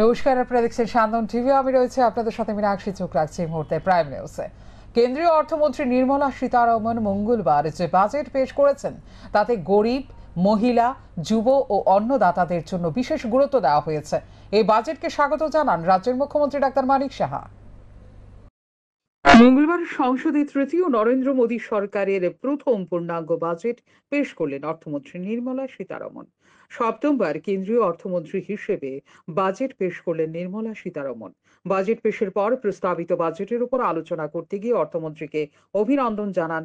নমস্কার, আপনারা দেখছেন সান্দন টিভি। আমি রয়েছে আপনাদের সাথে মীনাক্ষী। চোখ রাখছি এই মুহূর্তে প্রাইম নিউজে। কেন্দ্রীয় অর্থমন্ত্রী নির্মলা সীতারমণ মঙ্গলবার যে বাজেট পেশ করেছেন তাতে গরিব, মহিলা, যুব ও অন্নদাতাদের জন্য বিশেষ গুরুত্ব দেওয়া হয়েছে। এই বাজেটকে স্বাগত জানান রাজ্যের মুখ্যমন্ত্রী ডাক্তার মানিক সাহা। মঙ্গলবার সংসদে তৃতীয় নরেন্দ্র মোদী সরকারের প্রথম পূর্ণাঙ্গ বাজেট পেশ করলেন অর্থমন্ত্রী নির্মলা সীতারমণ। সপ্তমবার কেন্দ্রীয় অর্থমন্ত্রী হিসেবে বাজেট পেশ করলেন নির্মলা সীতারমণ। বাজেট পেশের পর প্রস্তাবিত বাজেটের উপর আলোচনা করতে গিয়ে অর্থমন্ত্রীকে অভিনন্দন জানান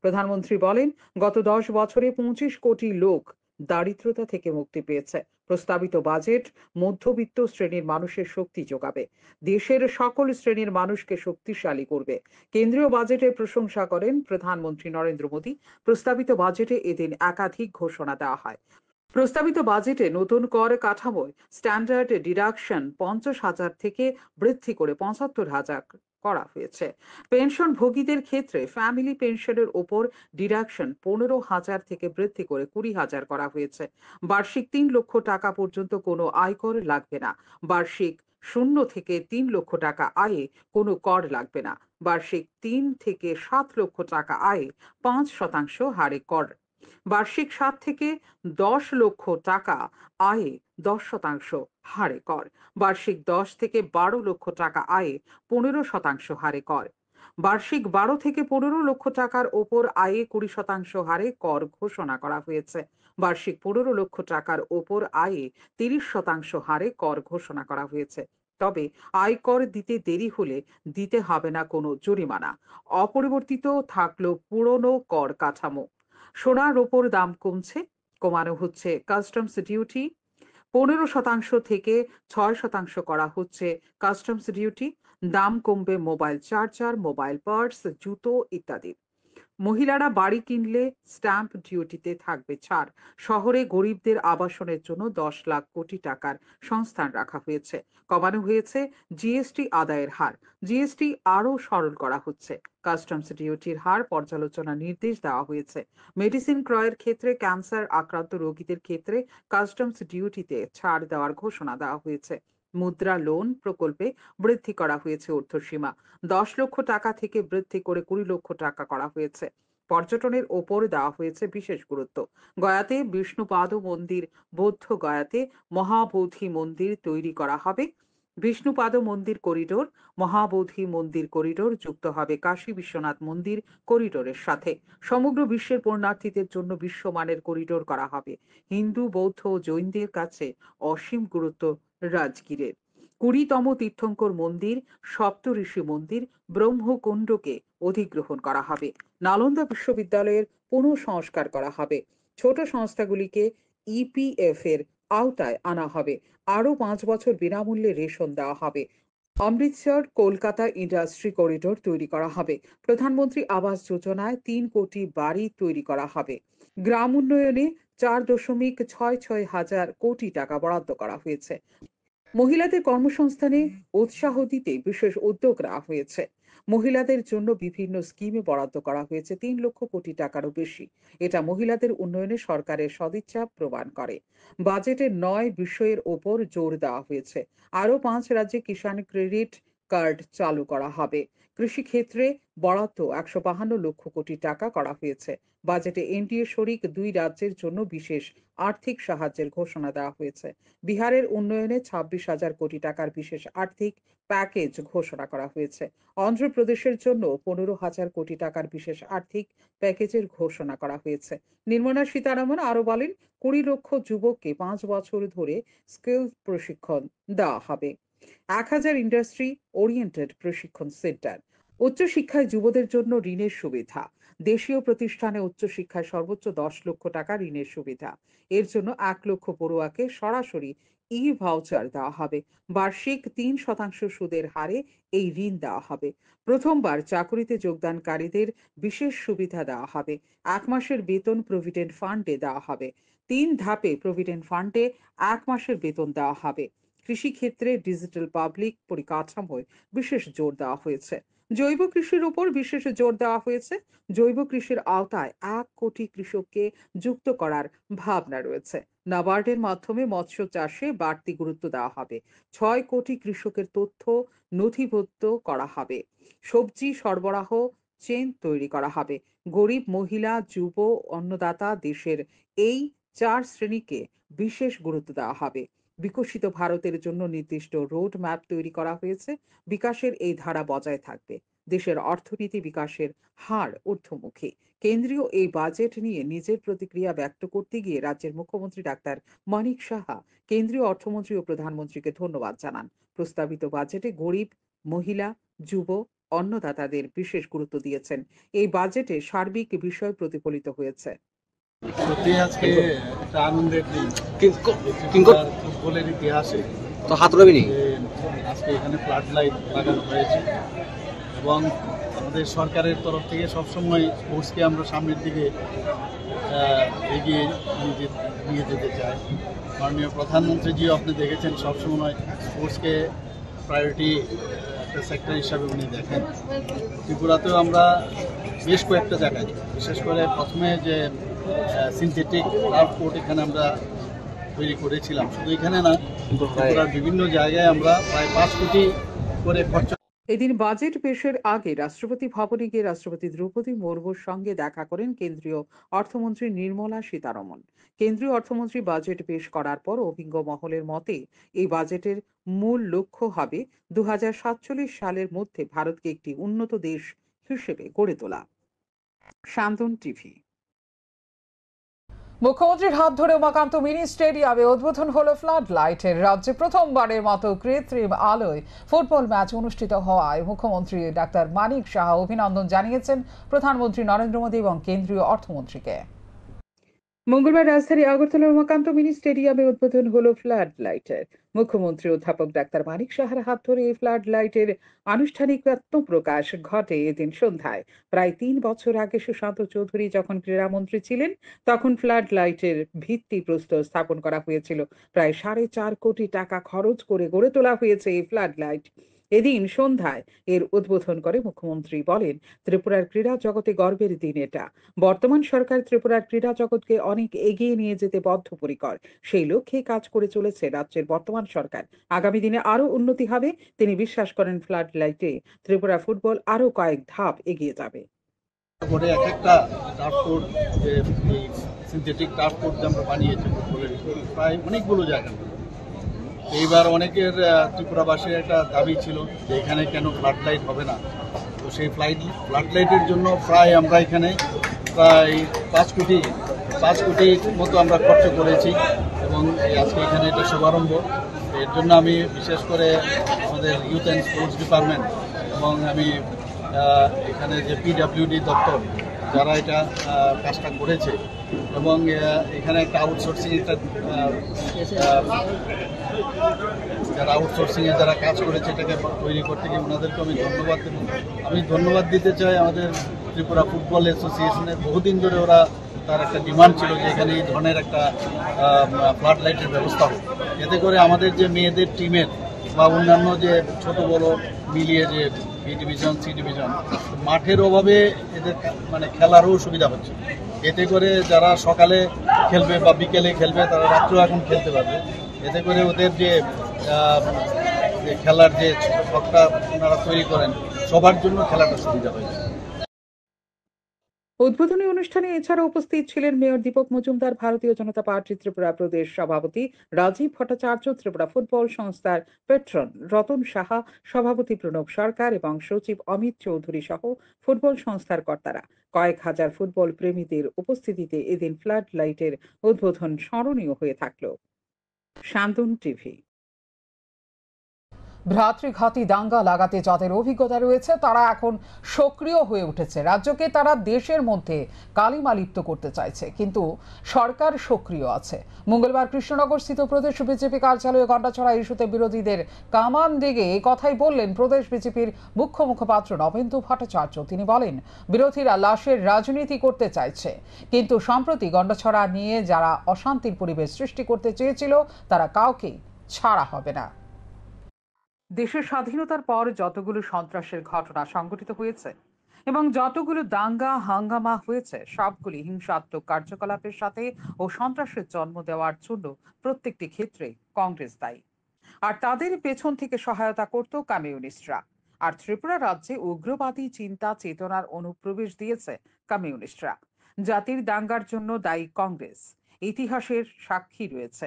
প্রধানমন্ত্রী বলেন, গত 10 বছরে 25 কোটি লোক দারিদ্রতা থেকে মুক্তি পেয়েছে। প্রস্তাবিত বাজেট মধ্যবিত্ত শ্রেণীর মানুষের শক্তি যোগাবে, দেশের সকল শ্রেণীর মানুষকে শক্তিশালী করবে। কেন্দ্রীয় বাজেটের প্রশংসা করেন প্রধানমন্ত্রী নরেন্দ্র মোদী। প্রস্তাবিত বাজেটে এদিন একাধিক ঘোষণা দেওয়া হয়। প্রস্তাবিত বাজেটে নতুন কর কাঠামোয় স্ট্যান্ডার্ড ডিডাকশন 50,000 থেকে বৃদ্ধি করে 75,000 করা হয়েছে। পেনশনভোগীদের ক্ষেত্রে ফ্যামিলি পেনশনের ওপর ডিডাকশন 15,000 থেকে বৃদ্ধি করে 20,000 করা হয়েছে। বার্ষিক 3 লক্ষ টাকা পর্যন্ত কোনো আয়কর লাগবে না। বার্ষিক 0 থেকে 3 লক্ষ টাকা আয়ে কোনো কর লাগবে না। বার্ষিক 3 থেকে 7 লক্ষ টাকা আয়ে 5% হারে কর। বার্ষিক 7 থেকে 10 লক্ষ টাকা আয়ে 10% হারে কর। বার্ষিক 10 থেকে 12 লক্ষ টাকা আয়ে 15% হারে কর। বার্ষিক 12 থেকে 15 লক্ষ টাকার ওপর আয়ে 20% হারে কর ঘোষণা করা হয়েছে। বার্ষিক 15 লক্ষ টাকার ওপর আয়ে 30% হারে কর ঘোষণা করা হয়েছে। তবে আয়কর দিতে দেরি হলে দিতে হবে না কোনো জরিমানা। অপরিবর্তিত থাকলো পুরনো কর কাঠামো। সোনার ওপর দাম কমানো হচ্ছে কাস্টমস ডিউটি। 15% থেকে 6% করা হচ্ছে কাস্টমস ডিউটি। দাম কমবে মোবাইল চার্জার, মোবাইল পার্স, জুতো ইত্যাদি। মহিলারা বাড়ি কিনলে স্ট্যাম্প ডিউটিতে থাকবে ছাড়। শহরে গরিবদের আবাসনের জন্য 10 লাখ কোটি টাকার সংস্থান রাখা হয়েছে। কমানো হয়েছে জিএসটি আদায়ের হার। জিএসটি আরও সরল করা হচ্ছে। কাস্টমস ডিউটির হার পর্যালোচনার নির্দেশ দেওয়া হয়েছে। মেডিসিন ক্রয়ের ক্ষেত্রে ক্যান্সার আক্রান্ত রোগীদের ক্ষেত্রে কাস্টমস ডিউটিতে ছাড় দেওয়ার ঘোষণা দেওয়া হয়েছে। মুদ্রা লোন প্রকল্পে বৃদ্ধি করা হয়েছে ঊর্ধ্বসীমা। 10 লক্ষ টাকা থেকে বৃদ্ধি করে 20 লক্ষ টাকা করা হয়েছে। পর্যটনের ওপর দেওয়া হয়েছে বিশেষ গুরুত্ব। গয়াতে বিষ্ণুপাদ মন্দির, বৌদ্ধ গয়াতে মহাবোধি মন্দির তৈরি করা হবে। বিষ্ণুপাদ মন্দির করিডোর, মহাবোধি মন্দির করিডোর যুক্ত হবে কাশী বিশ্বনাথ মন্দির করিডোরের সাথে। সমগ্র বিশ্বের পুণ্যার্থীদের জন্য বিশ্বমানের করিডোর করা হবে। হিন্দু, বৌদ্ধ ও জৈনদের কাছে অসীম গুরুত্ব রাজগীরের। 20তম তীর্থঙ্কর মন্দির, সপ্তঋষি মন্দির, ব্রহ্মকুণ্ডকে অধিগ্রহণ করা হবে। নালন্দা বিশ্ববিদ্যালয়ের পুনঃসংস্কার করা হবে। ছোট সংস্থাগুলিকে ইপিএফ এর আওতায় আনা হবে। আরও 5 বছর বিনামূল্যে রেশন দেওয়া হবে। অমৃতসর কলকাতা ইন্ডাস্ট্রি করিডোর তৈরি করা হবে। প্রধানমন্ত্রী আবাস যোজনায় 3 কোটি বাড়ি তৈরি করা হবে। গ্রাম উন্নয়নে 4.66 হাজার কোটি টাকা বরাদ্দ করা হয়েছে। মহিলাদের কর্মসংস্থানে উৎসাহ দিতে বিশেষ উদ্যোগ নেওয়া হয়েছে। মহিলাদের জন্য বিভিন্ন স্কিমে বরাদ্দ করা হয়েছে 3 লক্ষ কোটি টাকারও বেশি। এটা মহিলাদের উন্নয়নে সরকারের সদিচ্ছা প্রমাণ করে। বাজেটে 9 বিষয়ের ওপর জোর দেওয়া হয়েছে। আরও 5 রাজ্যে কিষাণ ক্রেডিট কার্ড চালু করা হবে। কৃষিক্ষেত্রে বরাদ্দ 152 লক্ষ কোটি টাকা করা হয়েছে। বাজেটে এনডিএ শরিক 2 রাজ্যের জন্য বিশেষ আর্থিক সাহায্যের ঘোষণা দেওয়া হয়েছে। বিহারের উন্নয়নে 26,000 কোটি টাকার বিশেষ আর্থিক প্যাকেজ ঘোষণা করা হয়েছে। অন্ধ্রপ্রদেশের জন্য 15,000 কোটি টাকার বিশেষ আর্থিক প্যাকেজের ঘোষণা করা হয়েছে। নির্মলা সীতারামন আরও বলেন, 20 লক্ষ যুবককে 5 বছর ধরে স্কিল প্রশিক্ষণ দেওয়া হবে। 1,000 ইন্ডাস্ট্রি ওরিয়েন্টেড প্রশিক্ষণ সেন্টার। উচ্চশিক্ষায় যুবদের জন্য ঋণের সুবিধা। দেশীয় প্রতিষ্ঠানে উচ্চশিক্ষায় সর্বোচ্চ 10 লক্ষ টাকা ঋণের সুবিধা। এর জন্য 1 লক্ষ পড়ুয়াকে সরাসরি ভাউচার দেওয়া হবে। বার্ষিক 3% সুদের হারে এই ঋণ দেওয়া হবে। প্রথমবার চাকুরিতে যোগদানকারীদের বিশেষ সুবিধা দেওয়া হবে। 1 মাসের বেতন প্রভিডেন্ট ফান্ডে দেওয়া হবে। 3 ধাপে প্রভিডেন্ট ফান্ডে 1 মাসের বেতন দেওয়া হবে। কৃষিক্ষেত্রে ডিজিটাল পাবলিক পরিকাঠামোয় বিশেষ জোর দেওয়া হয়েছে। জৈব কৃষির উপর বিশেষ জোর দেওয়া হয়েছে। জৈব কৃষির আওতায় ১ কোটি কৃষককে যুক্ত করার ভাবনা রয়েছে। নাবার্ডের মাধ্যমে মৎস্য চাষে বাড়তি গুরুত্ব দেওয়া হবে। ৬ কোটি কৃষকের তথ্য নথিভুক্ত করা হবে। সবজি সরবরাহ চেইন তৈরি করা হবে। গরিব মহিলা, যুব, অন্নদাতা দেশের এই ৪ শ্রেণীকে বিশেষ গুরুত্ব দেওয়া হবে। বিকশিত ভারতের জন্য নির্দিষ্ট রোড ম্যাপ তৈরি করা হয়েছে। বিকাশের এই ধারা বজায় থাকবে। দেশের অর্থনীতি বিকাশের হার ঊর্ধ্বমুখী। কেন্দ্রীয় এই বাজেট নিয়ে নিজের প্রতিক্রিয়া ব্যক্ত করতে গিয়ে রাজ্যের মুখ্যমন্ত্রী ডাক্তার মানিক সাহা কেন্দ্রীয় অর্থমন্ত্রী ও প্রধানমন্ত্রীকে ধন্যবাদ জানান। প্রস্তাবিত বাজেটে গরিব, মহিলা, যুব, অন্নদাতাদের বিশেষ গুরুত্ব দিয়েছেন। এই বাজেটে সার্বিক বিষয় প্রতিফলিত হয়েছে। সত্যি আজকে একটা আনন্দের দিন ফুটবলের ইতিহাসে। তো হাত রবিনি আজকে এখানে ফ্লাড লাইট লাগানো হয়েছে এবং আমাদের সরকারের তরফ থেকে সবসময় স্পোর্টসকে আমরা সামনের দিকে এগিয়ে নিয়ে যেতে চাই। মাননীয় প্রধানমন্ত্রীজি আপনি দেখেছেন সবসময় স্পোর্টসকে প্রায়োরিটি একটা সেক্টর হিসাবে উনি দেখেন। ত্রিপুরাতেও আমরা বেশ কয়েকটা জায়গায়, বিশেষ করে প্রথমে যে সিনথেটিক টার্ফ কোর্ট এখানে আমরা তৈরি করেছিলাম, শুধু এখানে না, ত্রিপুরার বিভিন্ন জায়গায় আমরা প্রায় ৫ কোটি করে খরচ। এদিন বাজেট পেশের আগে রাষ্ট্রপতি ভবনে গিয়ে রাষ্ট্রপতি দ্রৌপদী মুর্মুর সঙ্গে দেখা করেন কেন্দ্রীয় অর্থমন্ত্রী নির্মলা সীতারমণ। কেন্দ্রীয় অর্থমন্ত্রী বাজেট পেশ করার পর অভিজ্ঞ মহলের মতে এই বাজেটের মূল লক্ষ্য হবে ২০৪৭ সালের মধ্যে ভারতকে একটি উন্নত দেশ হিসেবে গড়ে তোলা। শান্তন টিভি। মুখ্যমন্ত্রীর হাত ধরে উমাকান্ত মিনি স্টেডিয়ামে উদ্বোধন হলো ফ্লাড লাইটের। রাজ্যে প্রথমবারের মতো কৃত্রিম আলোয় ফুটবল ম্যাচ অনুষ্ঠিত হওয়ায় মুখ্যমন্ত্রী ডাক্তার মানিক সাহা অভিনন্দন জানিয়েছেন প্রধানমন্ত্রী নরেন্দ্র মোদী এবং কেন্দ্রীয় অর্থমন্ত্রীকে। মঙ্গলবার রাজধানীর আগরতলার উমাকান্ত মিনি স্টেডিয়ামে উদ্বোধন হলো ফ্লাড লাইটের। মুখ্যমন্ত্রী অধ্যাপক ডাক্তার মানিক সাহার হাত ধরে এই ফ্লাড লাইটের আনুষ্ঠানিক আত্মপ্রকাশ ঘটে এদিন সন্ধ্যায়। প্রায় ৩ বছর আগে সুশান্ত চৌধুরী যখন ক্রীড়ামন্ত্রী ছিলেন তখন ফ্লাড লাইটের ভিত্তিপ্রস্তর স্থাপন করা হয়েছিল। প্রায় ৪.৫ কোটি টাকা খরচ করে গড়ে তোলা হয়েছে এই ফ্লাড লাইট। এদিন সন্ধ্যায় এর উদ্বোধন করে মুখ্যমন্ত্রী বলেন, ত্রিপুরার ক্রীড়া জগতে গর্বের দিন এটা। বর্তমান সরকার ত্রিপুরার ক্রীড়া জগৎকে অনেক এগিয়ে নিয়ে যেতে বদ্ধপরিকর। সেই লক্ষ্যে কাজ করে চলেছে রাজ্যের বর্তমান সরকার। আগামী দিনে আরো উন্নতি হবে। তিনি বিশ্বাস করেন ফ্লাড লাইটে ত্রিপুরা ফুটবল আরো কয়েক ধাপ এগিয়ে যাবে। করে এক একটা টার্ফ কোর্ট, যে সিনথেটিক টার্ফ কোর্ট আমরা বানিয়েছি ফুটবলের প্রায় অনেকগুলো জায়গা। এইবার অনেকের ত্রিপুরাবাসীর একটা দাবি ছিল যে এখানে কেন ফ্লাড লাইট হবে না। তো সেই ফ্লাড লাইটের জন্য প্রায় আমরা এখানে প্রায় ৫ কোটি মতো আমরা খরচ করেছি এবং আজকে এখানে এটা শুভারম্ভ। এর জন্য আমি বিশেষ করে আমাদের ইউথ অ্যান্ড স্পোর্টস ডিপার্টমেন্ট এবং আমি এখানে যে পিডাব্লিউডি দপ্তর যারা এটা কাজটা করেছে এবং এখানে একটা আউটসোর্সিং যারা আউটসোর্সিংয়ে যারা কাজ করেছে এটাকে তৈরি করতে গিয়ে ওনাদেরকে আমি ধন্যবাদ দিতে চাই। আমাদের ত্রিপুরা ফুটবল অ্যাসোসিয়েশনের বহুদিন ধরে ওরা তার একটা ডিমান্ড ছিল যে এখানে এই ধরনের একটা ফ্লাড লাইটের ব্যবস্থা হোক, এতে করে আমাদের যে মেয়েদের টিমের বা অন্যান্য যে ছোট বড় মিলিয়ে যে বি ডিভিশন, সি ডিভিশন, মাঠের অভাবে এদের মানে খেলারও সুবিধা হচ্ছে। এতে করে যারা সকালে খেলবে বা বিকেলে খেলবে তারা রাত্রেও এখন খেলতে পারবে। এতে করে ওদের যে খেলার যে ছকটা ওনারা তৈরি করেন সবার জন্য খেলাটা সুবিধা হয়েছে। উদ্বোধনী অনুষ্ঠানে এছাড়া উপস্থিত ছিলেন মেয়র দীপক মজুমদার, ভারতীয় জনতা পার্টি ত্রিপুরা প্রদেশ সভাপতি রাজীব ভট্টাচার্য, ত্রিপুরা ফুটবল সংস্থার পেট্রন রতন সাহা, সভাপতি প্রণব সরকার এবং সচিব অমিত চৌধুরী সহ ফুটবল সংস্থার কর্তারা। কয়েক হাজার ফুটবল প্রেমীদের উপস্থিতিতে এদিন ফ্লাড লাইটের উদ্বোধন স্মরণীয় হয়ে থাকল। শান্তন টিভি। ভ্রাতৃঘাতী দাঙ্গা লাগাতে যাদের অভিজ্ঞতা রয়েছে তারা এখন সক্রিয় হয়ে উঠেছে। রাজ্যকে তারা দেশের মধ্যে কালিমা লিপ্ত করতে চাইছে, কিন্তু সরকার সক্রিয় আছে। মঙ্গলবার কৃষ্ণনগর স্থিত প্রদেশ বিজেপি কার্যালয়ে গন্ডাছড়া ইস্যুতে বিরোধীদের কামান দিকে এই কথাই বললেন প্রদেশ বিজেপির মুখ্য মুখপাত্র নবেন্দু ভট্টাচার্য। তিনি বলেন, বিরোধীরা লাশের রাজনীতি করতে চাইছে, কিন্তু সম্প্রতি গন্ডাছড়া নিয়ে যারা অশান্তির পরিবেশ সৃষ্টি করতে চেয়েছিল তারা কাউকে ছাড়া হবে না। দেশের স্বাধীনতার পর যতগুলো সন্ত্রাসের ঘটনা সংঘটিত হয়েছে এবং যতগুলো দাঙ্গা হাঙ্গামা হয়েছে সবগুলি হিংসাত্মক কার্যকলাপের সাথে ও সন্ত্রাসের জন্ম দেওয়ার জন্য প্রত্যেকটি ক্ষেত্রে কংগ্রেস দায়ী। আর তাদের পেছন থেকে সহায়তা করত কমিউনিস্টরা। আর ত্রিপুরা রাজ্যে উগ্রবাদী চিন্তা চেতনার অনুপ্রবেশ দিয়েছে কমিউনিস্টরা। জাতির দাঙ্গার জন্য দায়ী কংগ্রেস ইতিহাসের সাক্ষী রয়েছে।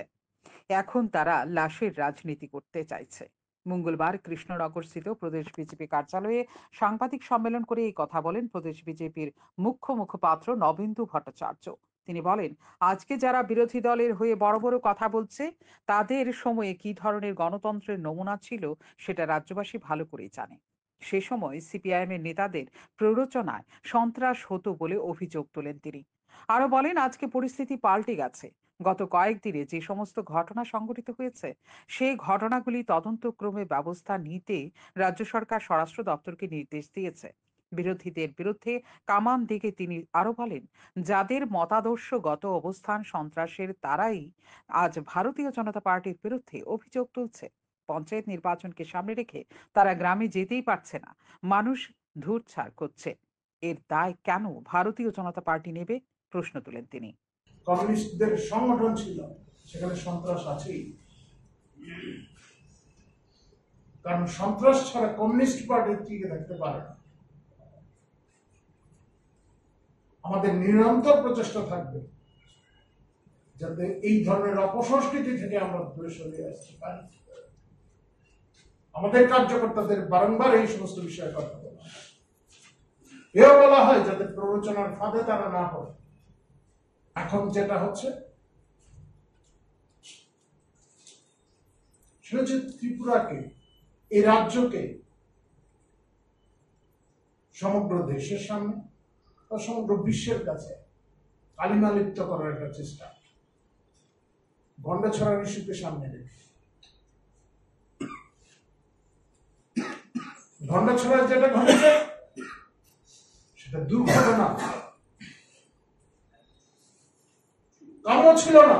এখন তারা লাশের রাজনীতি করতে চাইছে। মঙ্গলবার কৃষ্ণনগরস্থিত প্রদেশ বিজেপি কার্যালয়ে সাংবাদিক সম্মেলন করে এই কথা বলেন প্রদেশ বিজেপির মুখ্য মুখপাত্র নবেন্দু ভট্টাচার্য। তিনি বলেন, আজকে যারা বিরোধী দলের হয়ে বড় বড় কথা বলছে তাদের সময়ে কি ধরনের গণতন্ত্রের নমুনা ছিল সেটা রাজ্যবাসী ভালো করেই জানে। সে সময় সিপিআইএম এর নেতাদের প্ররোচনায় সন্ত্রাস হতো বলে অভিযোগ তোলেন তিনি। আরো বলেন, আজকে পরিস্থিতি পাল্টে গেছে। গত কয়েকদিনে যে সমস্ত ঘটনা সংঘটিত হয়েছে সেই ঘটনাগুলি তদন্তক্রমে ব্যবস্থা নিতে রাজ্য সরকার স্বরাষ্ট্র দপ্তরকে নির্দেশ দিয়েছে। বিরোধীদের বিরুদ্ধে কামান দিকে তিনি আরো বলেন, যাদের মতাদর্শগত অবস্থান সন্ত্রাসের তারাই আজ ভারতীয় জনতা পার্টির বিরুদ্ধে অভিযোগ তুলছে। পঞ্চায়েত নির্বাচনকে সামনে রেখে তারা গ্রামে যেতেই পারছে না, মানুষ ধুরছাড় করছে। এর দায় কেন ভারতীয় জনতা পার্টি নেবে, প্রশ্ন তুলেন তিনি। কমিউনিস্টদের সংগঠন ছিল, সেখানে সন্ত্রাস আছেই, কারণ সন্ত্রাস ছাড়া কমিউনিস্ট পার্টি টিকে থাকতে পারে না। আমাদের নিরন্তর প্রচেষ্টা থাকবে যাতে এই ধরনের অপসংস্কৃতি থেকে আমরা দূরে সরে আসতে পারি। আমাদের কার্যকর্তাদের বারংবার এই সমস্ত বিষয়ে কথা বলা, এও বলা হয় যাতে প্ররোচনার ফাঁদে তারা না পড়ে। এখন যেটা হচ্ছে সেটা হচ্ছে ত্রিপুরাকে, এই রাজ্যকে সমগ্র দেশের সামনে বা সমগ্র বিশ্বের কাছে কালিমালিপ্ত করার একটা চেষ্টা, গন্ডাছড়ার ইস্যুকে সামনে রেখে। গন্ডাছড়ায় যেটা ঘটেছে সেটা দুর্ঘটনা, কাম্য ছিল না।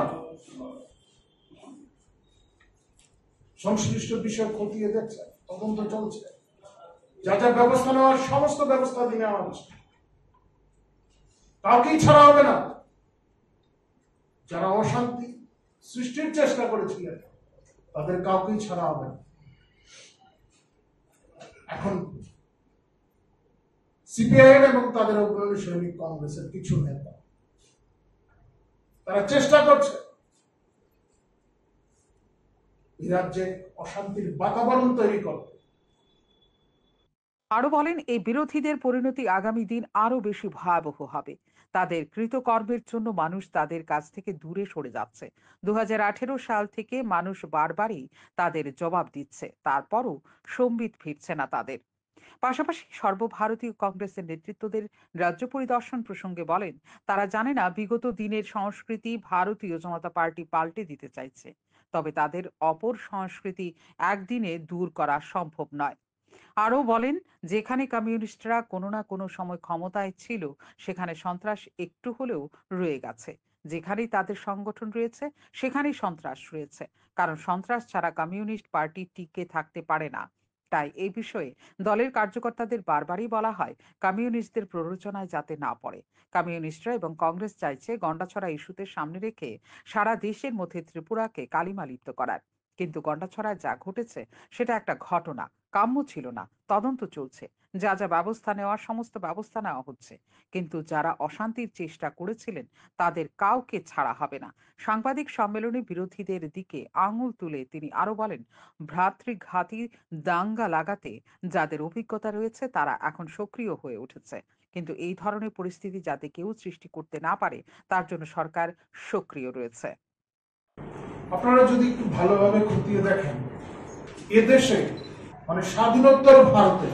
সংশ্লিষ্ট বিষয় খতিয়ে দেখছে, তদন্ত চলছে, যা যা ব্যবস্থা নেওয়ার সমস্ত ব্যবস্থা নেওয়া হচ্ছে। কাউকেই ছাড়া হবে না। যারা অশান্তি সৃষ্টির চেষ্টা করেছিলেন তাদের কাউকেই ছাড়া হবে না। এখন সিপিআইএম এবং তাদের অগ্রণী সৈনিক কংগ্রেসের কিছু নেতা তারা চেষ্টা করছে এই রাজ্যে অশান্তির বাতাবরণ তৈরি করতে। আরো বলেন, এই বিরোধীদের পরিণতি আগামী দিন আরো বেশি ভয়াবহ হবে। তাদের কৃতকর্মের জন্য মানুষ তাদের কাছ থেকে দূরে সরে যাচ্ছে। 2018 সাল থেকে মানুষ বারবারই তাদের জবাব দিচ্ছে, তারপরও সম্বিত ফিরছে না তাদের। পাশাপাশি সর্বভারতীয় কংগ্রেসের নেতৃত্বদের রাজ্য পরিদর্শন প্রসঙ্গে বলেন, তারা জানে না বিগত দিনের সংস্কৃতি ভারতীয় জনতা পার্টি পাল্টে দিতে চাইছে, তবে তাদের অপর সংস্কৃতি একদিনে দূর করা সম্ভব নয়। আরও বলেন, যেখানে কমিউনিস্টরা কোনো না কোনো সময় ক্ষমতায় ছিল সেখানে সন্ত্রাস একটু হলেও রয়ে গেছে। যেখানেই তাদের সংগঠন রয়েছে সেখানেই সন্ত্রাস রয়েছে, কারণ সন্ত্রাস ছাড়া কমিউনিস্ট পার্টি টিকে থাকতে পারে না। তাই এই বিষয়ে দলের কার্যকর্তাদের বারবারই বলা হয় কমিউনিস্টদের প্ররোচনায় যাতে না পড়ে। কমিউনিস্টরা এবং কংগ্রেস চাইছে গন্ডাছড়া ইস্যুতে সামনে রেখে সারা দেশের মধ্যে ত্রিপুরাকে কালিমালিপ্ত করার। কিন্তু গন্ডাছড়ায় যা ঘটেছে সেটা একটা ঘটনা, কাম্য ছিল না। তদন্ত চলছে, যা যা ব্যবস্থা নেওয়ার সমস্ত ব্যবস্থা নেওয়া হচ্ছে, কিন্তু যারা অশান্তির চেষ্টা করেছিলেন তাদের কাউকে ছাড়া হবে না। সাংবাদিক সম্মেলনে বিরোধীদের দিকে আঙুল তুলে তিনি আরো বলেন, ভ্রাতৃঘাতী দাঙ্গা লাগাতে যাদের অভিজ্ঞতা রয়েছে তারা এখন সক্রিয় হয়ে উঠেছে, কিন্তু এই ধরনের পরিস্থিতি যাতে কেউ সৃষ্টি করতে না পারে তার জন্য সরকার সক্রিয় রয়েছে। আপনারা যদি একটু ভালোভাবে খতিয়ে দেখেন, এদেশে মানে স্বাধীনোত্তর ভারতে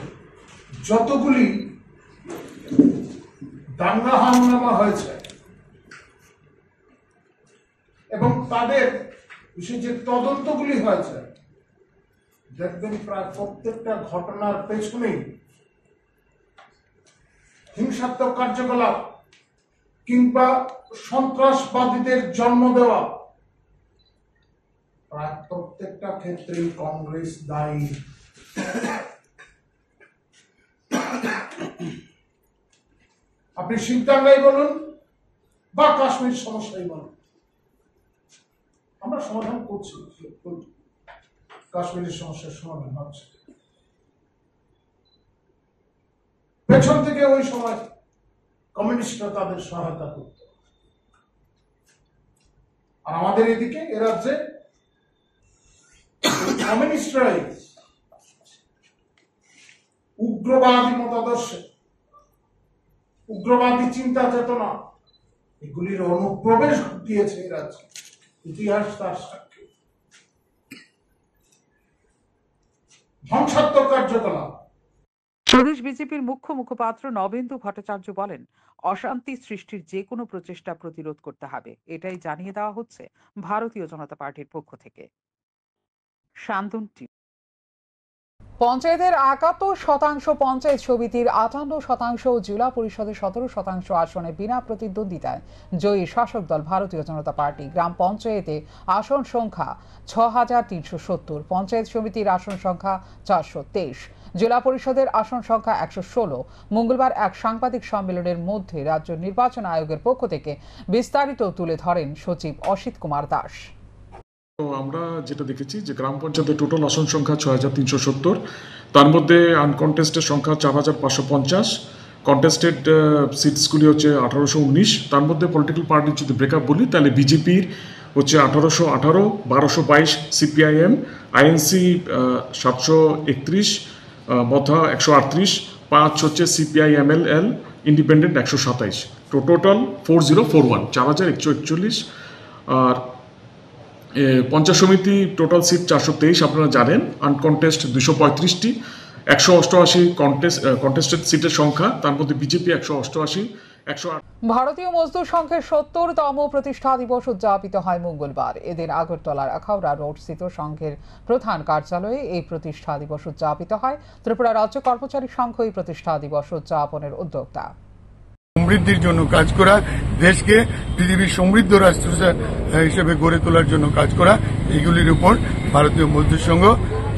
যতগুলি দাঙ্গা হাঙ্গামা হয়েছে এবং তাদের বিষয়ে যে তদন্তগুলি হয়েছে, দেখবেন প্রায় প্রত্যেকটা ঘটনার পেছনেই হিংসাত্মক কার্যকলাপ কিংবা সন্ত্রাসবাদীদের জন্ম দেওয়া প্রায় প্রত্যেকটা ক্ষেত্রেই কংগ্রেস দায়ী। আপনি সিংটাঙ্গাই বলুন বা কাশ্মীর সমস্যাই বলুন, আমরা সমাধান করছি, কাশ্মীরের সমস্যার সমাধান হচ্ছে। পেছন থেকে ওই সময় কমিউনিস্টরা তাদের সহায়তা করত, আর আমাদের এদিকে এ রাজ্যে কমিউনিস্টরাই উগ্রবাদী মতাদর্শে, উগ্রবাদী চিন্তা চেতনা এগুলির অনুপ্রবেশ ঘটিয়েছে এই রাজ্যে। ইতিহাস তার সাক্ষী। ধ্বংসাত্মক কার্যকলাপ। প্রদেশ বিজেপির মুখ্য মুখপাত্র নবেন্দু ভট্টাচার্য বলেন, অশান্তি সৃষ্টির যে কোনো প্রচেষ্টা প্রতিরোধ করতে হবে, এটাই জানিয়ে দেওয়া হচ্ছে ভারতীয় জনতা পার্টির পক্ষ থেকে। শান্তন টিভি। পঞ্চায়েতের ৭১% পঞ্চায়েত সমিতির ৫৮% ও জেলা পরিষদের ১৭% আসনে বিনা প্রতিদ্বন্দ্বিতায় জয়ী শাসক দল ভারতীয় জনতা পার্টি। গ্রাম পঞ্চায়েতে আসন সংখ্যা ৬,৩৭০, পঞ্চায়েত সমিতির আসন সংখ্যা ৪২৩, জেলা পরিষদের আসন সংখ্যা ১১৬। মঙ্গলবার এক সাংবাদিক সম্মেলনের মধ্যে রাজ্য নির্বাচন আয়োগের পক্ষ থেকে বিস্তারিত তুলে ধরেন সচিব অসিত কুমার দাস। আমরা যেটা দেখেছি যে গ্রাম পঞ্চায়েতের টোটাল আসন সংখ্যা ৬,৩৭০, তার মধ্যে আনকন্টেস্টেড সংখ্যা ৪,৫৫০, কন্টেস্টেড সিটসগুলি হচ্ছে ১৮১৯। তার মধ্যে পলিটিক্যাল পার্টির যদি ব্রেকআপ বলি তাহলে বিজেপির হচ্ছে ১৮১৮, ১২২২ সিপিআইএম, আইএনসি ৭৩১, মথা ১৩৮, ৫ হচ্ছে সিপিআইএমএল, ইন্ডিপেন্ডেন্ট ১২৭, টোটাল 4041, ৪,১৪১। আর পঞ্চায়েত সমিতি টোটাল সিট ৪২৩, আপনারা জানেন। আনকন্টেস্ট ২৩৫টি, ১৮৮ কন্টেস্টেড সিটের সংখ্যা, তার মধ্যে বিজেপি ১৮৮, ১০৮। ভারতীয় মজদুর সংঘের ৭০তম প্রতিষ্ঠা দিবস উদযাপিত হয় মঙ্গলবার। এদিন আগরতলার আখাউড়া রোড স্থিত সংঘের প্রধান কার্যালয়ে এই প্রতিষ্ঠা দিবস উদযাপিত হয়। ত্রিপুরা রাজ্য কর্মচারী সংঘ এই প্রতিষ্ঠা দিবস উদযাপনের উদ্যোক্তা। সমৃদ্ধির জন্য কাজ করা, দেশকে পৃথিবীর সমৃদ্ধ রাষ্ট্র হিসেবে গড়ে তোলার জন্য কাজ করা, এগুলির উপর ভারতীয় মজদুর সংঘ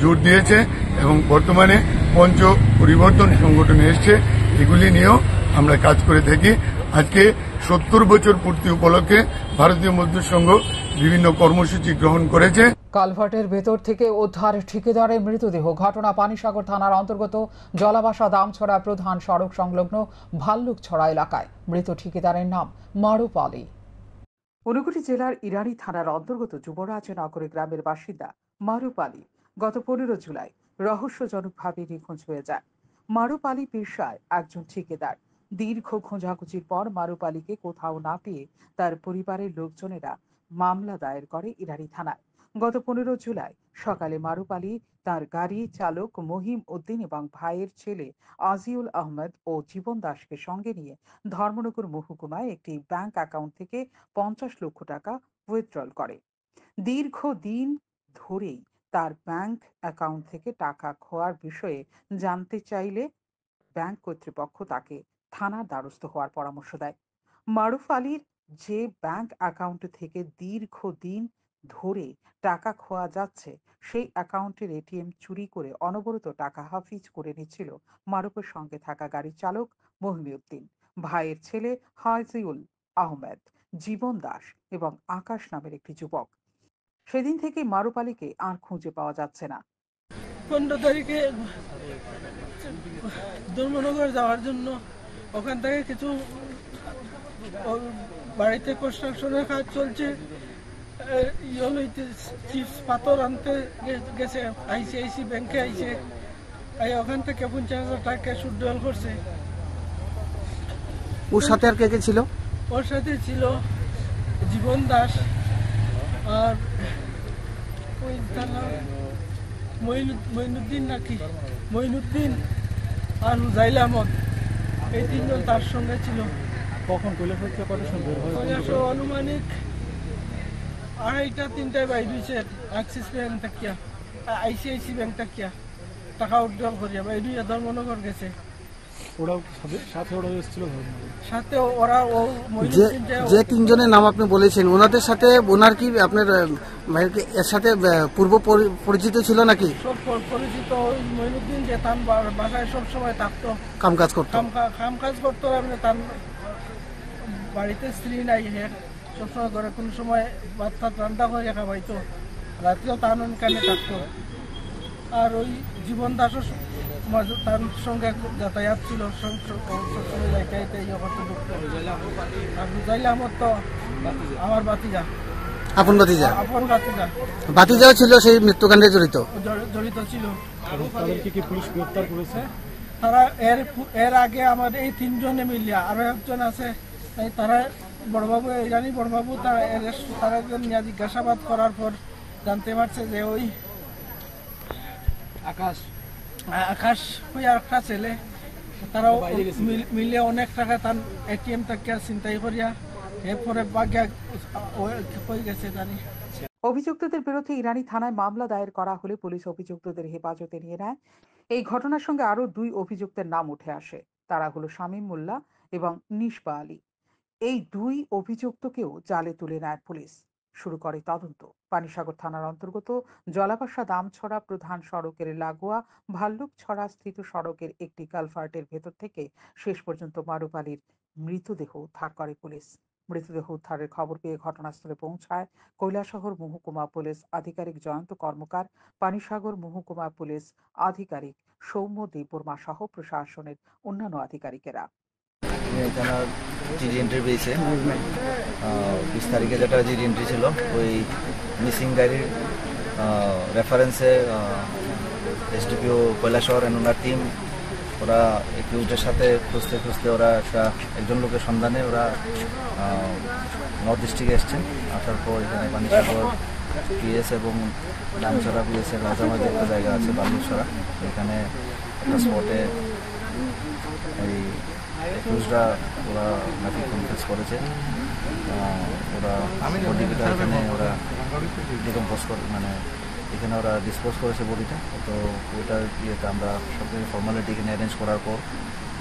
জোর দিয়েছে এবং বর্তমানে পঞ্চ পরিবর্তন সংগঠনে এসছে, এগুলি নিয়েও আমরা কাজ করে থাকি। আজকে ৭০ বছর পূর্তি উপলক্ষে ভারতীয় মজদুর সংঘ বিভিন্ন কর্মসূচি গ্রহণ করেছে। কালভার্টের ভেতর থেকে উদ্ধার ঠিকাদারের মৃতদেহ। ঘটনা পানিসাগর থানার অন্তর্গত জলাবাসা দামছড়া প্রধান সড়ক সংলগ্ন ভাল্লুকছড়া এলাকায়। মৃত ঠিকাদারের নাম মারুফ আলী। ঊনকোটি জেলার ইরানি থানার অন্তর্গত যুবরাজনগর গ্রামের বাসিন্দা মারুফ আলী গত ১৫ জুলাই রহস্যজনকভাবে নিখোঁজ হয়ে যায়। মারুফ আলী পেশায় একজন ঠিকাদার। দীর্ঘ খোঁজাখুঁজির পর মারুফ আলীকে কোথাও না পেয়ে তার পরিবারের লোকজনেরা মামলা দায়ের করে ইরানি থানায়। গত ১৫ জুলাই সকালে মারুফ আলী তার গাড়ি চালক মহিম উদ্দিন এবং ভাইয়ের ছেলে আজিউল আহমেদ ও জীবন দাসকে সঙ্গে নিয়ে ধর্মনগর মহকুমায় একটি ব্যাংক অ্যাকাউন্ট থেকে ৫০ লক্ষ টাকা উইথড্রল করে। দীর্ঘদিন ধরেই তার ব্যাংক অ্যাকাউন্ট থেকে টাকা খোয়ার বিষয়ে জানতে চাইলে ব্যাংক কর্তৃপক্ষ তাকে থানার দ্বারস্থ হওয়ার পরামর্শ দেয়। মারুফ আলীর যে ব্যাংক অ্যাকাউন্ট থেকে দীর্ঘদিন ধরে টাকা খোয়া যাচ্ছে, সেই অ্যাকাউন্টের এটিএম চুরি করে অনবরত টাকা হাফিজ করে নিচ্ছিল মারুফের সঙ্গে থাকা গাড়ির চালক মহিউদ্দিন, ভাইয়ের ছেলে হাজিউল আহমেদ, জীবন দাস এবং আকাশ নামের একটি যুবক। সেদিন থেকে মারুফ আলীকে আর খুঁজে পাওয়া যাচ্ছে না। 15 তারিখে ধর্মনগর যাওয়ার জন্য ওখান থেকে কিছু বাড়িতে কনস্ট্রাকশনের কাজ চলছে, চিপস পাথর আনতে গেছে, আইসিআইসি ব্যাংকে আইছে, ওখান থেকে 50,000 টাকা সুদল করছে। ওর সাথে আর কে কে ছিল? ওর সাথে ছিল জীবন দাস আর ওই মঈনুদ্দিন নাকি মঈনুদ্দিন আর হুজাইল আহমদ, এই তিনজন তার সঙ্গে ছিল। কখন পুলিশ অনুমানিক 2:30-3টায় বাইর হয়েছে অ্যাক্সিস ব্যাংক থাকিয়া, আইসিআইসি ব্যাংক থাকিয়া টাকা উইথড্রল করিয়া বাইর হইয়া ধর্মনগর গেছে। ওরাও সাথে ওরা এসেছিল সাথে ওরা ও যে যে তিনজনের নাম আপনি বলেছেন ওনাদের সাথে ওনার কি আপনার এর সাথে পূর্ব পরিচিত ছিল নাকি? সব পরিচিত। ওই মঈনুদ্দিন যে তার বাসায় সব সময় থাকতো, কাম কাজ করতো। কাম কাজ করতো। আপনি তার বাড়িতে স্ত্রী নাই, সবসময় ঘরে কোনো সময় ভাত টাত রান্না করে খাওয়াইতো, রাত্রেও তার কানে থাকতো। আর ওই জীবন দাসও তার সঙ্গে যাতায়াত ছিল, সবসময় যাইতে বুঝাইলে আমার তো আমার বাতিজা, আপন বাতিজা, আপন বাতিজা, বাতিজাও ছিল সেই মৃত্যুকাণ্ডে জড়িত ছিল। তাদেরকে কি পুলিশ গ্রেফতার করেছে? তারা এর আগে আমাদের এই তিনজনে মিলিয়া আরো একজন আছে, তারা বড়বাবু ইরানি বড়বাবু তারা জিজ্ঞাসাবাদ করার পর জানতে পারছে যে ওই আকাশ ওই আর একটা ছেলে, তারাও মিলে অনেক টাকা তার এটিএম থেকে ছিনতাই করিয়া এরপরে বাগিয়া হয়ে গেছে জানি। অভিযুক্তদের বিরুদ্ধে ইরানি থানায় মামলা দায়ের করা হলে পুলিশ অভিযুক্তদের হেফাজতে নিয়ে নেয়। এই ঘটনার সঙ্গে আরো 2 অভিযুক্তের নাম উঠে আসে। তারা হলো শামীম মোল্লা এবং নিশবা আলী। এই 2 অভিযুক্তকেও জালে তুলে নেয় পুলিশ। শুরু করে তদন্ত। পানিসাগর থানার অন্তর্গত জলাপাশা দামছড়া প্রধান সড়কের লাগোয়া ভাল্লুকছড়া স্থিত সড়কের একটি কালভার্টের ভেতর থেকে শেষ পর্যন্ত মারুফ আলীর মৃতদেহ উদ্ধার করে পুলিশ। মৃতদেহ উদ্ধারের খবর পেয়ে ঘটনাস্থলে পৌঁছায় কৈলাসহর মহকুমা পুলিশ আধিকারিক জয়ন্ত কর্মকার, পানিসাগর মহকুমা পুলিশ আধিকারিক সৌম্য দেববর্মা সহ প্রশাসনের অন্যান্য আধিকারিকেরা। এখানে জিডি এন্ট্রি পেয়েছে 20 তারিখে, যেটা জিডি এন্ট্রি ছিল ওই মিসিং ডায়েরির রেফারেন্সে এসডিপিও কৈলাসহর এন্ড ওনার টিম ওরা একিউজদের সাথে খুঁজতে খুঁজতে ওরা একজন লোকের সন্ধানে ওরা নর্থ ডিস্ট্রিক্টে এসছেন। আসার পর এখানে পানিসাগর পিএস এবং দামছড়া পিএসের মাঝামাঝি একটা জায়গা আছে বাল্লুকছড়া, এখানে একটা স্পটে এই একিউজরা ওরা নাকি কনফেস করেছে। ওরা বডিটা এখানে ওরা ডিকম্পোজ করে, মানে এখানে ওরা ডিসপোজ করেছে বডিটা। তো ওইটার ইয়েতে আমরা সব কিছু ফর্মালিটি এখানে অ্যারেঞ্জ করার পর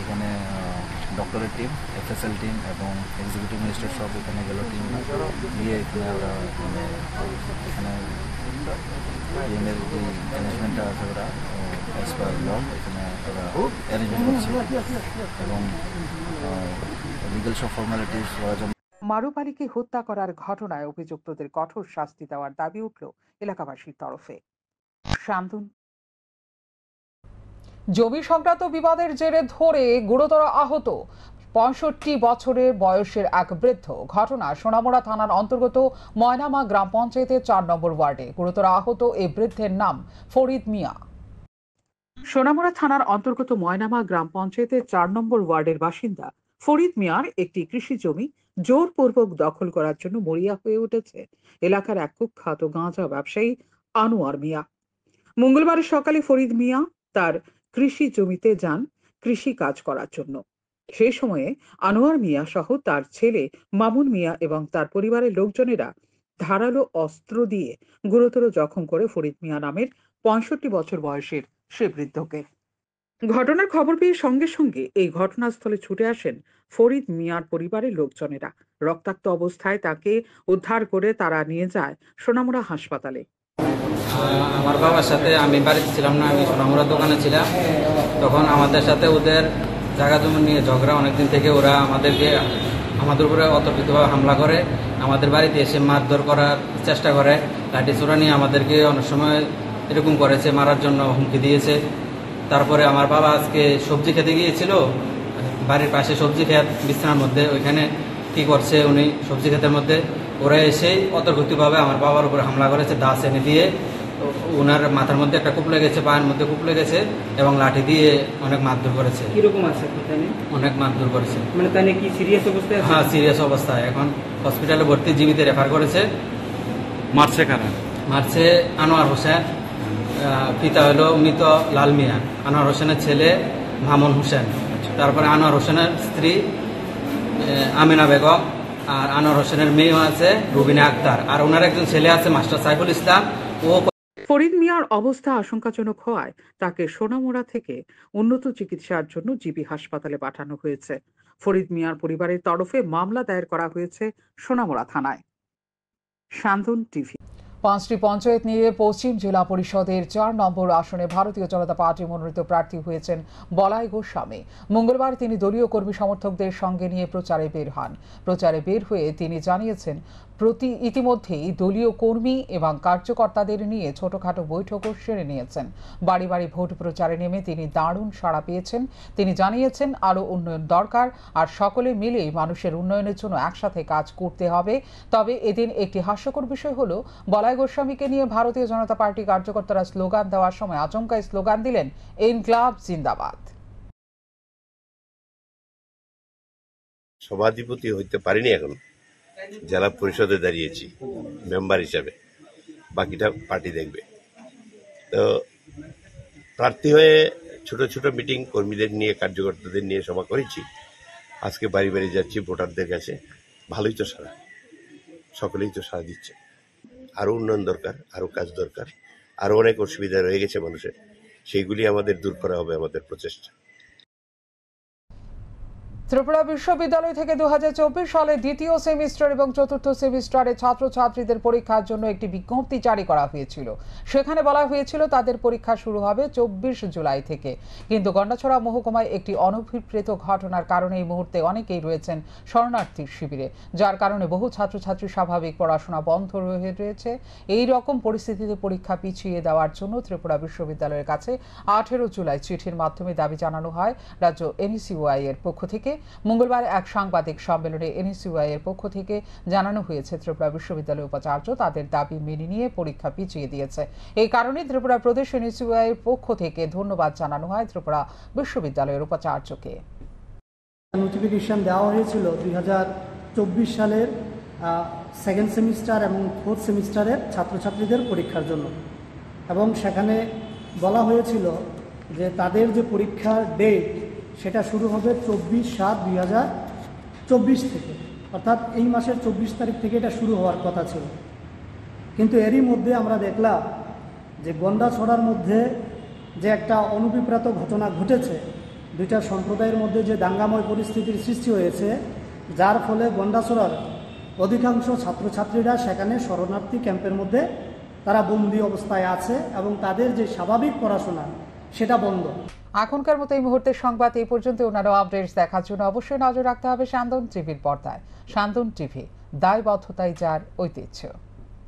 এখানে ডক্টরের টিম, এফএসএল টিম এবং এক্সিকিউটিভ ম্যাজিস্ট্রেট সব এখানে গেল টিম গিয়ে এখানে ওরা মানে এখানে টিমের যে ম্যানেজমেন্টটা আছে ওরা অ্যাজ পার ল এখানে ওরা অ্যারেঞ্জমেন্ট করছে এবং লিগাল সব ফর্মালিটিস ওরা জমা। মারুফ আলীকে হত্যা করার ঘটনায় অভিযুক্তদের কঠোর শাস্তি দেওয়ার দাবি উঠল এলাকাবাসীর তরফে। শান্তন। জমি সংক্রান্ত বিবাদের জেরে ধরে গুরুতর আহত 65 বছরের বয়সের এক বৃদ্ধ। ঘটনা সোনামুড়া থানার অন্তর্গত ময়নামা গ্রাম পঞ্চায়েতের 4 নম্বর ওয়ার্ডে। গুরুতর আহত এই বৃদ্ধের নাম ফরিদ মিয়া। সোনামুড়া থানার অন্তর্গত ময়নামা গ্রাম পঞ্চায়েতের 4 নম্বর ওয়ার্ডের বাসিন্দা ফরিদ মিয়ার একটি কৃষি জমি জোরপূর্বক দখল করার জন্য মরিয়া হয়ে উঠেছে এলাকার এক কুখ্যাত গাঁজা ব্যবসায়ী আনোয়ার মিয়া। মঙ্গলবার সকালে ফরিদ মিয়া তার কৃষি জমিতে যান কৃষি কাজ করার জন্য। সেই সময়ে আনোয়ার মিয়া সহ তার ছেলে মামুন মিয়া এবং তার পরিবারের লোকজনেরা ধারালো অস্ত্র দিয়ে গুরুতর জখম করে ফরিদ মিয়া নামের 65 বছর বয়সের সে বৃদ্ধকে। ঘটনার খবর পেয়ে সঙ্গে সঙ্গে এই ঘটনাস্থলে ছুটে আসেন ফরিদ মিয়ার পরিবারের লোকজনেরা। রক্তাক্ত অবস্থায় তাকে উদ্ধার করে তারা নিয়ে যায় সোনামুড়া হাসপাতালে। আমার বাবার সাথে আমি বাড়িতে ছিলাম না, আমি সোনামুড়ার দোকানে ছিলাম। তখন আমাদের সাথে ওদের জায়গা জমি নিয়ে ঝগড়া, অনেকদিন থেকে ওরা আমাদের উপরে অতর্কিতভাবে হামলা করে, আমাদের বাড়িতে এসে মারধর করার চেষ্টা করে, লাঠি ছোড়া নিয়ে আমাদেরকে অনেক সময় এরকম করেছে, মারার জন্য হুমকি দিয়েছে। তারপরে আমার বাবা আজকে সবজি খেতে গিয়েছিল, বাড়ির পাশে সবজি ক্ষেত বিছানার মধ্যে, ওইখানে কি করছে উনি সবজি ক্ষেতের মধ্যে ওরা এসেই অতর্কিতভাবে আমার বাবার উপরে হামলা করেছে। দা এনে দিয়ে ওনার মাথার মধ্যে একটা কূপ লেগেছে, পায়ের মধ্যে কূপ লেগেছে এবং লাঠি দিয়ে অনেক মারধর করেছে। কিরকম আছে? অনেক মারধর করেছে। মানে তাই কি সিরিয়াস অবস্থায়? হ্যাঁ, সিরিয়াস অবস্থায়, এখন হসপিটালে ভর্তি, জীবিতে রেফার করেছে। মারছে কারা? মারছে আনোয়ার হোসেন, পিতা হলো মৃত লাল মিয়া, আনোয়ার হোসেনের ছেলে মামুন হোসেন, তারপরে আনোয়ার হোসেনের স্ত্রী আমিনা বেগম, আর আনোয়ার হোসেনের মেয়ে আছে রুবিনা আক্তার, আর ওনার একজন ছেলে আছে মাস্টার সাইফুল ইসলাম। ও ফরিদ মিয়ার অবস্থা আশঙ্কাজনক হওয়ায় তাকে সোনামুড়া থেকে উন্নত চিকিৎসার জন্য জিবি হাসপাতালে পাঠানো হয়েছে। ফরিদ মিয়ার পরিবারের তরফে মামলা দায়ের করা হয়েছে সোনামুড়া থানায়। শান্তন টিভি। 5টি পঞ্চায়েত নিয়ে পশ্চিম জেলা পরিষদের 4 নম্বর আসনে ভারতীয় জনতা পার্টি মনোনীত প্রার্থী হয়েছেন বলাই গোস্বামী। মঙ্গলবার তিনি দলীয় কর্মী সমর্থকদের সঙ্গে নিয়ে প্রচারে বের হন। প্রচারে বের হয়ে তিনি জানিয়েছেন, ইতিমধ্যেই দলীয় কর্মী এবং কার্যকর্তাদের নিয়ে ছোটখাটো বৈঠকও সেরে নিয়েছেন। বাড়ি বাড়ি ভোট প্রচারে নেমে তিনি দারুণ সাড়া পেয়েছেন। তিনি জানিয়েছেন আরও উন্নয়ন দরকার, আর সকলে মিলেই মানুষের উন্নয়নের জন্য একসাথে কাজ করতে হবে। তবে এদিন একটি হাস্যকর বিষয় হলো, বলাই গোস্বামীকে নিয়ে ভারতীয় জনতা পার্টি কার্যকর্তারা স্লোগান দেওয়ার সময় আচমকাই স্লোগান দিলেন, ইনকলাব জিন্দাবাদ। সভাধিপতি হইতে পারিনি, এখন জেলা পরিষদে দাঁড়িয়েছি মেম্বার হিসাবে, বাকিটা পার্টি দেখবে। তো প্রার্থী হয়ে ছোট ছোট মিটিং কর্মীদের নিয়ে, কার্যকর্তাদের নিয়ে সভা করেছি। আজকে বাড়ি বাড়ি যাচ্ছি ভোটারদের কাছে। ভালোই তো সারা, সকলেই তো সারা দিচ্ছে। আরো উন্নয়ন দরকার, আরো কাজ দরকার, আরো অনেক অসুবিধা রয়ে গেছে মানুষের, সেইগুলি আমাদের দূর করা হবে আমাদের প্রচেষ্টা। ত্রিপুরা বিশ্ববিদ্যালয় থেকে 2024 সালে দ্বিতীয় সেমিস্টার এবং চতুর্থ সেমিস্টারে ছাত্রছাত্রীদের পরীক্ষার জন্য একটি বিজ্ঞপ্তি জারি করা হয়েছিল। সেখানে বলা হয়েছিল তাদের পরীক্ষা শুরু হবে 24 জুলাই থেকে। কিন্তু গন্ডাছড়া মহকুমায় একটি অনভিপ্রেত ঘটনার কারণে এই মুহূর্তে অনেকেই রয়েছেন শরণার্থীর শিবিরে, যার কারণে বহু ছাত্রছাত্রী স্বাভাবিক পড়াশোনা বন্ধ হয়ে রয়েছে। এই রকম পরিস্থিতিতে পরীক্ষা পিছিয়ে দেওয়ার জন্য ত্রিপুরা বিশ্ববিদ্যালয়ের কাছে 18 জুলাই চিঠির মাধ্যমে দাবি জানানো হয় রাজ্য NSUI এর পক্ষ থেকে। মঙ্গলবার এক সাংবাদিক সম্মেলনে NSUI এর পক্ষ থেকে জানানো হয়েছে, ত্রিপুরা বিশ্ববিদ্যালয়ের উপাচার্য তাদের দাবি মেনে নিয়ে পরীক্ষা পিছিয়ে দিয়েছে। এই কারণে ত্রিপুরা প্রদেশ NSUI এর পক্ষ থেকে ধন্যবাদ জানানো হয় ত্রিপুরা বিশ্ববিদ্যালয়ের উপাচার্যকে। নোটিফিকেশন দেওয়া হয়েছিল 2024 সালের সেকেন্ড সেমিস্টার এবং ফোর্থ সেমিস্টারের ছাত্রছাত্রীদের পরীক্ষার জন্য, এবং সেখানে বলা হয়েছিল যে তাদের যে পরীক্ষার ডেট সেটা শুরু হবে 24/7/2024 থেকে, অর্থাৎ এই মাসের 24 তারিখ থেকে এটা শুরু হওয়ার কথা ছিল। কিন্তু এরই মধ্যে আমরা দেখলাম যে গন্ডাছড়ার মধ্যে যে একটা অনভিপ্রেত ঘটনা ঘটেছে, দুইটা সম্প্রদায়ের মধ্যে যে দাঙ্গাময় পরিস্থিতির সৃষ্টি হয়েছে, যার ফলে গন্ডাছড়ার অধিকাংশ ছাত্রছাত্রীরা সেখানে শরণার্থী ক্যাম্পের মধ্যে তারা বন্দী অবস্থায় আছে এবং তাদের যে স্বাভাবিক পড়াশোনা সেটা বন্ধ। এখনকার মতো এই মুহূর্তের সংবাদ এই পর্যন্ত। অন্যান্য আপডেটস দেখার জন্য অবশ্যই নজর রাখতে হবে শান্তন টিভির পর্দায়। শান্তন টিভি, দায়বদ্ধতাই যার ঐতিহ্য।